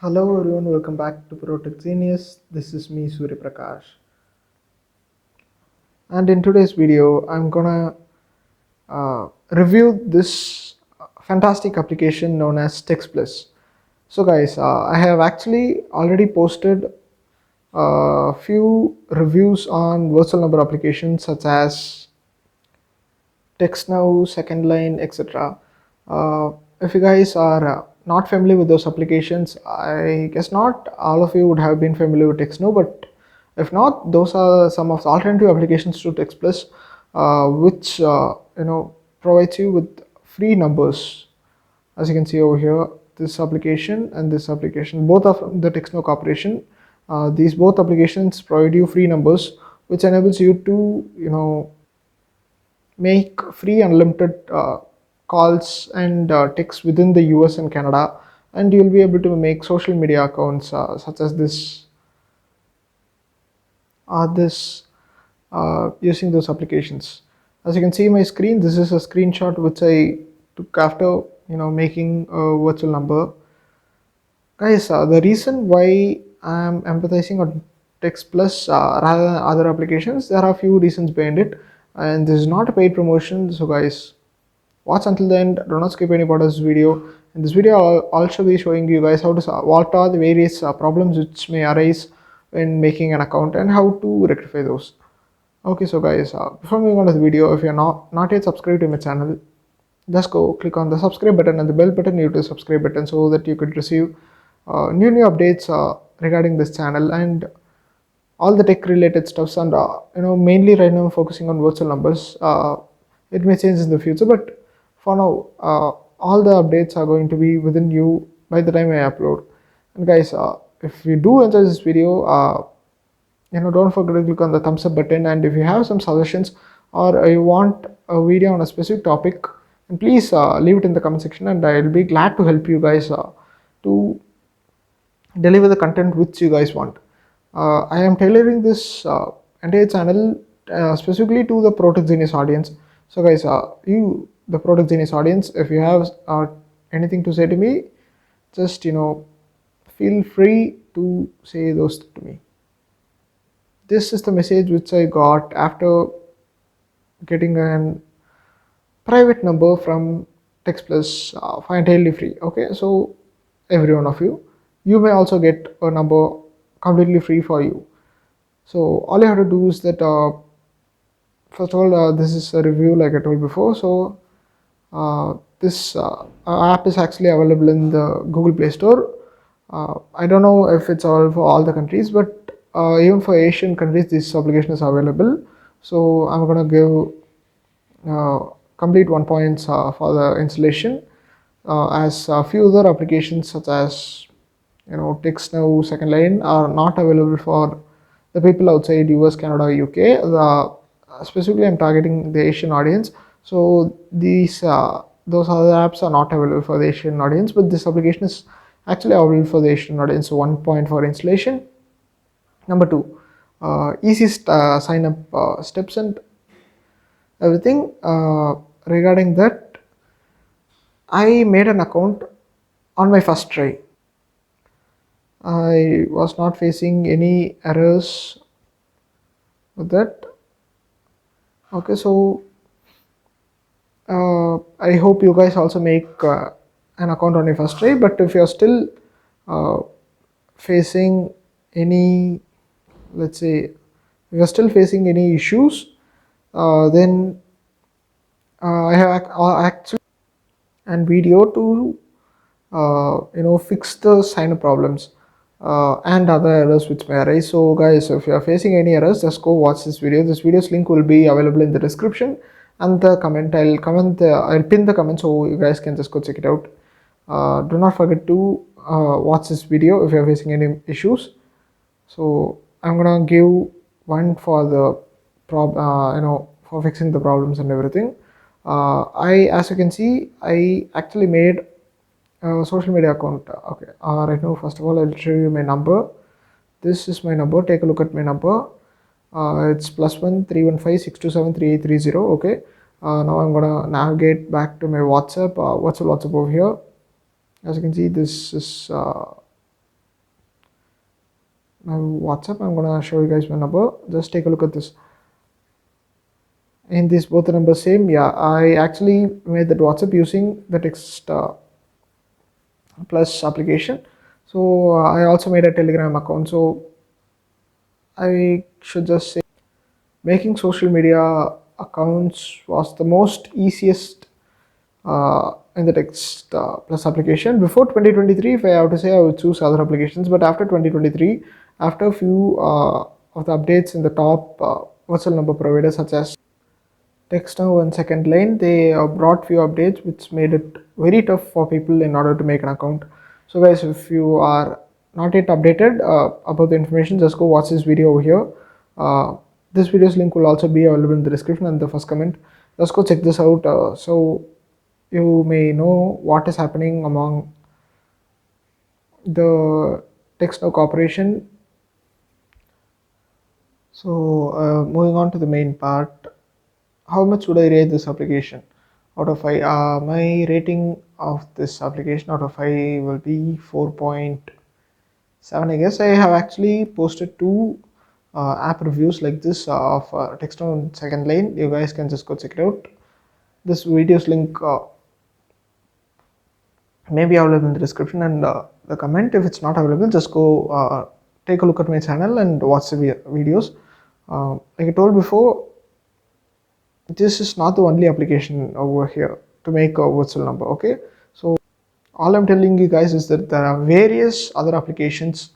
Hello everyone, welcome back to Protech Genius. This is me Surya Prakash. And in today's video, I'm gonna review this fantastic application known as TextPlus. So guys, I have actually already posted a few reviews on virtual number applications such as TextNow, second line, etc. If you guys are not familiar with those applications, I guess not all of you would have been familiar with TextNow, but if not, those are some of the alternative applications to TextPlus, which provides you with free numbers. As you can see over here, this application and this application, both of the TextNow Corporation, these both applications provide you free numbers, which enables you to make free unlimited calls and texts within the US and Canada, and you'll be able to make social media accounts such as this using those applications. As you can see in my screen, this is a screenshot which I took after making a virtual number. Guys, the reason why I'm empathizing on TextPlus rather than other applications, there are a few reasons behind it, and this is not a paid promotion. So guys, watch until the end, do not skip any part of this video. In this video I'll also be showing you guys how to what are the various problems which may arise when making an account and how to rectify those. Okay, so guys, before moving on to the video, if you're not yet subscribed to my channel, just go click on the subscribe button and the bell button near to the subscribe button so that you could receive new updates regarding this channel and all the tech related stuffs. And mainly right now I'm focusing on virtual numbers. It may change in the future, but for now all the updates are going to be within you by the time I upload. And guys, if you do enjoy this video, don't forget to click on the thumbs up button, and if you have some suggestions or you want a video on a specific topic, then please leave it in the comment section, and I'll be glad to help you guys to deliver the content which you guys want. I am tailoring this entire channel specifically to the Protech Genius audience. So guys, the Protech Genius audience, if you have anything to say to me, just feel free to say those to me. This is the message which I got after getting a private number from TextPlus for entirely free. Okay, so every one of you may also get a number completely free for you. So all you have to do is that first of all, this is a review like I told before. So this app is actually available in the Google Play Store. I don't know if it's available for all the countries, but even for Asian countries, this application is available. So I'm gonna give complete 1 points for the installation, as a few other applications such as TextNow second line are not available for the people outside US, Canada, UK. Specifically, I'm targeting the Asian audience. So those other apps are not available for the Asian audience, but this application is actually available for the Asian audience. So 1 point for installation. Number 2, easy sign up steps and everything. Regarding that, I made an account on my first try. I was not facing any errors with that. Okay, so I hope you guys also make an account on your first try. But if you're still facing any, let's say, if you're still facing any issues, then I have actually and video to fix the sign up problems and other errors which may arise. So guys, if you are facing any errors, just go watch this video. This video's link will be available in the description and the comment. I'll pin the comment so you guys can just go check it out. Do not forget to watch this video if you are facing any issues. So I'm gonna give 1 for the for fixing the problems and everything. As you can see, I actually made a social media account. Okay, right now, first of all, I'll show you my number. This is my number. Take a look at my number. It's +1 315 627 3830. Okay, now I'm gonna navigate back to my WhatsApp. What's WhatsApp over here? As you can see, this is my WhatsApp. I'm gonna show you guys my number. Just take a look at this. In this both the numbers same. Yeah, I actually made that WhatsApp using the TextPlus application. So I also made a Telegram account. So I should just say making social media accounts was the most easiest in the text plus application. Before 2023, if I have to say, I would choose other applications, but after 2023, after a few of the updates in the top virtual number providers such as TextNow and Second Line, they brought few updates which made it very tough for people in order to make an account. So guys, if you are not yet updated about the information, just go watch this video over here. This video's link will also be available in the description and the first comment. Just go check this out. So you may know what is happening among the TextNow corporation. So moving on to the main part, how much would I rate this application out of 5? My rating of this application out of 5 will be 4.7. I guess I have actually posted two app reviews like this of TextNow and Second Line. You guys can just go check it out. This video's link may be available in the description and the comment. If it's not available, just go take a look at my channel and watch the videos. Like I told before, this is not the only application over here to make a virtual number. Okay, so all I'm telling you guys is that there are various other applications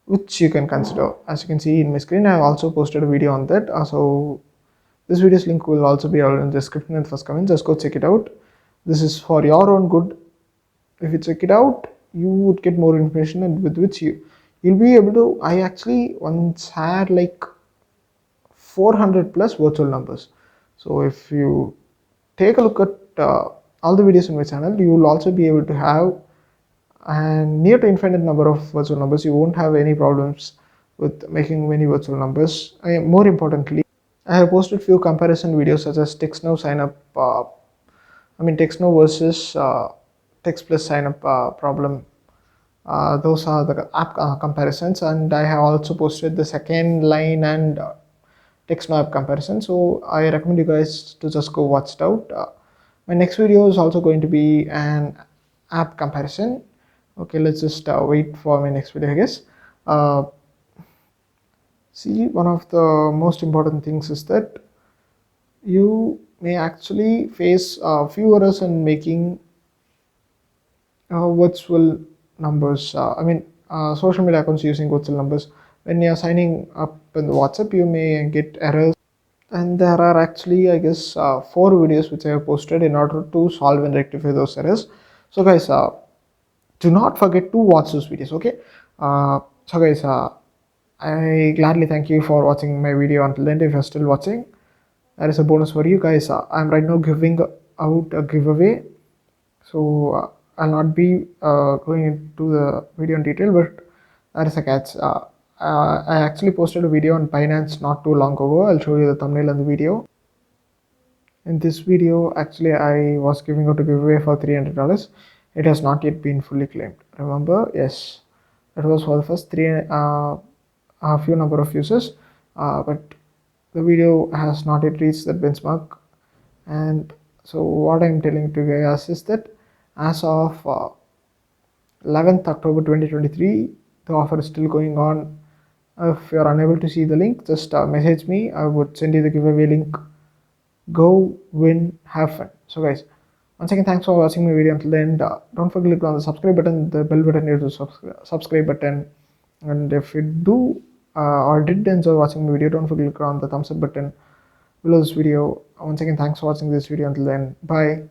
which you can consider. As you can see in my screen, I have also posted a video on that. So this video's link will also be available in the description and first comment. Just go check it out. This is for your own good. If you check it out, you would get more information, and with which you'll be able to. I actually once had like 400 plus virtual numbers. So if you take a look at all the videos in my channel, you will also be able to have a near to infinite number of virtual numbers. You won't have any problems with making many virtual numbers. More importantly, I have posted few comparison videos such as TextNow sign up. TextNow versus TextPlus sign up problem. Those are the app comparisons, and I have also posted the Second Line and TextNow app comparison. So I recommend you guys to just go watch it out. My next video is also going to be an app comparison. Okay, let's just wait for my next video, I guess. See, one of the most important things is that you may actually face a few errors in making virtual numbers. Social media accounts using virtual numbers. When you're signing up in the WhatsApp, you may get errors. And there are actually, I guess, 4 videos which I have posted in order to solve and rectify those errors. So guys, do not forget to watch those videos. Okay. So guys, I gladly thank you for watching my video until the end. If you're still watching, there is a bonus for you guys. I'm right now giving out a giveaway. So I'll not be going into the video in detail, but there is a catch. I actually posted a video on Binance not too long ago. I'll show you the thumbnail and the video. In this video, actually, I was giving out a giveaway for $300. It has not yet been fully claimed. Remember, yes, that was for the first a few number of users, but the video has not yet reached that benchmark. And so what I'm telling to you guys is that as of 11th October 2023, the offer is still going on. If you're unable to see the link, just message me. I would send you the giveaway link. Go win, have fun. So guys, once again, thanks for watching my video until the end. Don't forget to click on the subscribe button, the bell button near the subscribe button, and if you do or did enjoy watching my video, don't forget to click on the thumbs up button below this video. Once again, thanks for watching this video until then. Bye.